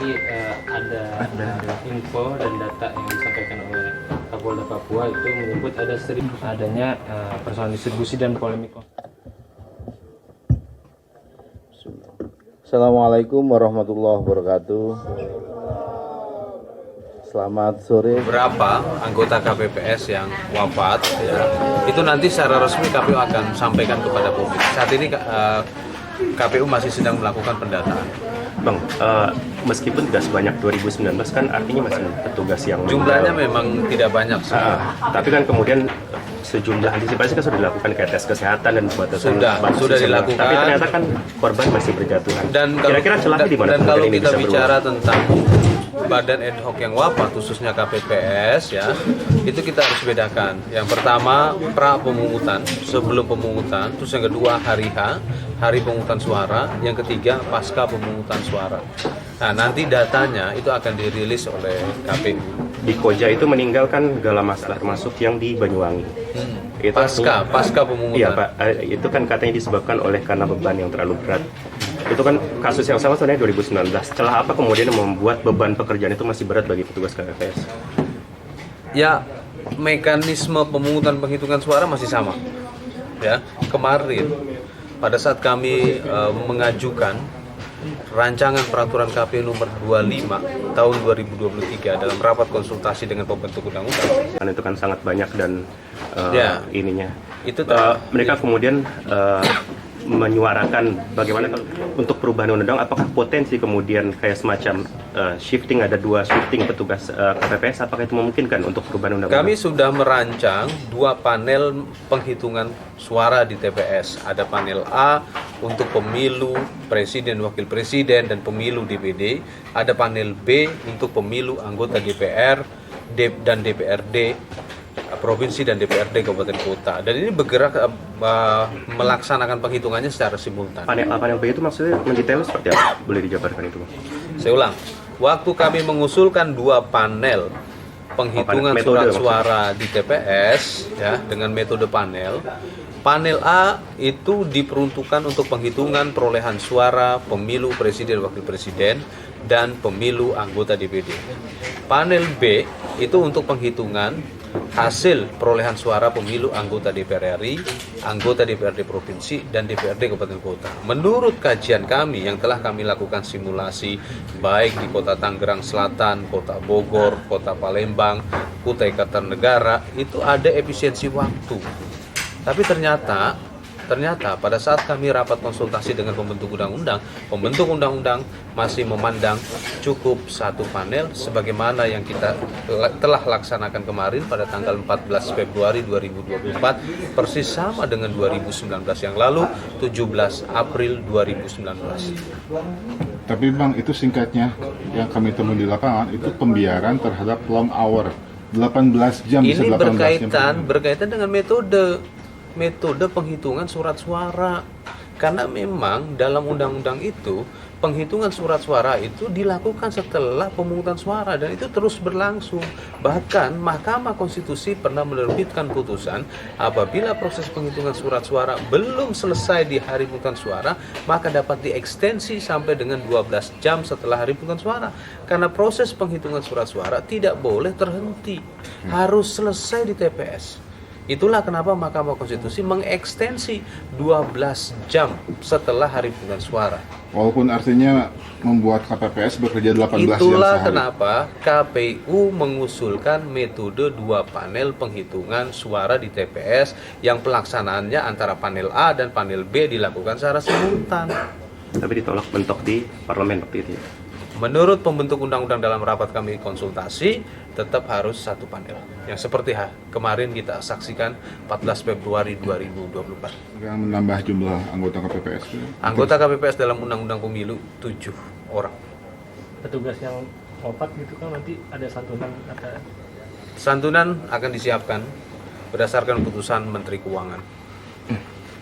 nanti ada info dan data yang disampaikan oleh Kapolda Papua itu menyebut ada adanya persoalan distribusi dan polemik. Assalamualaikum warahmatullahi wabarakatuh. Selamat sore. Beberapa anggota KPPS yang wafat, ya, itu nanti secara resmi KPU akan sampaikan kepada publik. Saat ini KPU masih sedang melakukan pendataan. Bang, meskipun tidak sebanyak 2019 kan artinya masih petugas yang jumlahnya memang tidak banyak. Tapi kan kemudian sejumlah antisipasi kan sudah dilakukan kayak tes kesehatan dan pembatasan sudah dilakukan. Tapi ternyata kan korban masih berjatuhan. Dan kira-kira celahnya di mana? Dan kalau kita bicara tentang badan ad hoc yang wafat, khususnya KPPS, ya, itu kita harus bedakan. Yang pertama pra pemungutan, sebelum pemungutan, terus yang kedua hari H, hari pemungutan suara, yang ketiga pasca pemungutan suara. Nah, nanti datanya itu akan dirilis oleh KPU. Di Koja itu meninggalkan segala masalah termasuk yang di Banyuwangi. Itu Pasca pemungutan. Iya Pak, itu kan katanya disebabkan oleh karena beban yang terlalu berat. Itu kan kasus yang sama sebenarnya 2019. Celah apa kemudian membuat beban pekerjaan itu masih berat bagi petugas KPPS? Ya, mekanisme pemungutan penghitungan suara masih sama. Ya, kemarin pada saat kami mengajukan rancangan peraturan KPU nomor 25 tahun 2023 dalam rapat konsultasi dengan pembentuk undang-undang. Itu kan sangat banyak dan ininya. Itu mereka kemudian menyuarakan bagaimana untuk perubahan undang-undang, apakah potensi kemudian kayak semacam shifting, ada dua shifting petugas KPPS, apakah itu memungkinkan untuk perubahan undang-undang? Kami sudah merancang dua panel penghitungan suara di TPS. Ada panel A untuk pemilu presiden, wakil presiden, dan pemilu DPD. Ada panel B untuk pemilu anggota DPR dan DPRD provinsi dan DPRD kabupaten kota, dan ini bergerak melaksanakan penghitungannya secara simultan. Panel B itu maksudnya mendetail seperti apa? Boleh dijabarkan itu, Bang? Saya ulang, waktu kami mengusulkan dua panel penghitungan surat suara di TPS, ya, dengan metode panel A itu diperuntukkan untuk penghitungan perolehan suara pemilu presiden, wakil presiden, dan pemilu anggota DPD. Panel B itu untuk penghitungan hasil perolehan suara pemilu anggota DPR RI, anggota DPRD provinsi, dan DPRD kabupaten kota. Menurut kajian kami yang telah kami lakukan simulasi baik di kota Tangerang Selatan, kota Bogor, kota Palembang, Kutai Kartanegara, itu ada efisiensi waktu. Tapi ternyata pada saat kami rapat konsultasi dengan pembentuk undang-undang masih memandang cukup satu panel sebagaimana yang kita telah laksanakan kemarin pada tanggal 14 Februari 2024, persis sama dengan 2019 yang lalu, 17 April 2019. Tapi Bang, itu singkatnya yang kami temui di lapangan itu pembiaran terhadap long hour 18 jam. Ini berkaitan dengan metode penghitungan surat suara, karena memang dalam undang-undang itu penghitungan surat suara itu dilakukan setelah pemungutan suara dan itu terus berlangsung. Bahkan Mahkamah Konstitusi pernah menerbitkan putusan apabila proses penghitungan surat suara belum selesai di hari pemungutan suara, maka dapat diekstensi sampai dengan 12 jam setelah hari pemungutan suara, karena proses penghitungan surat suara tidak boleh terhenti, harus selesai di TPS. Itulah kenapa Mahkamah Konstitusi mengekstensi 12 jam setelah hari pemungutan suara. Walaupun artinya membuat KPPS bekerja 18 jam sehari. Itulah kenapa KPU mengusulkan metode dua panel penghitungan suara di TPS yang pelaksanaannya antara panel A dan panel B dilakukan secara simultan. Tapi ditolak mentok di parlemen waktu itu. Menurut pembentuk undang-undang dalam rapat kami konsultasi, tetap harus satu panel. Yang seperti kemarin kita saksikan 14 Februari 2024. Yang menambah jumlah anggota KPPS. Anggota KPPS dalam Undang-Undang Pemilu 7 orang. Petugas yang wafat gitu kan nanti ada santunan akan disiapkan berdasarkan putusan Menteri Keuangan.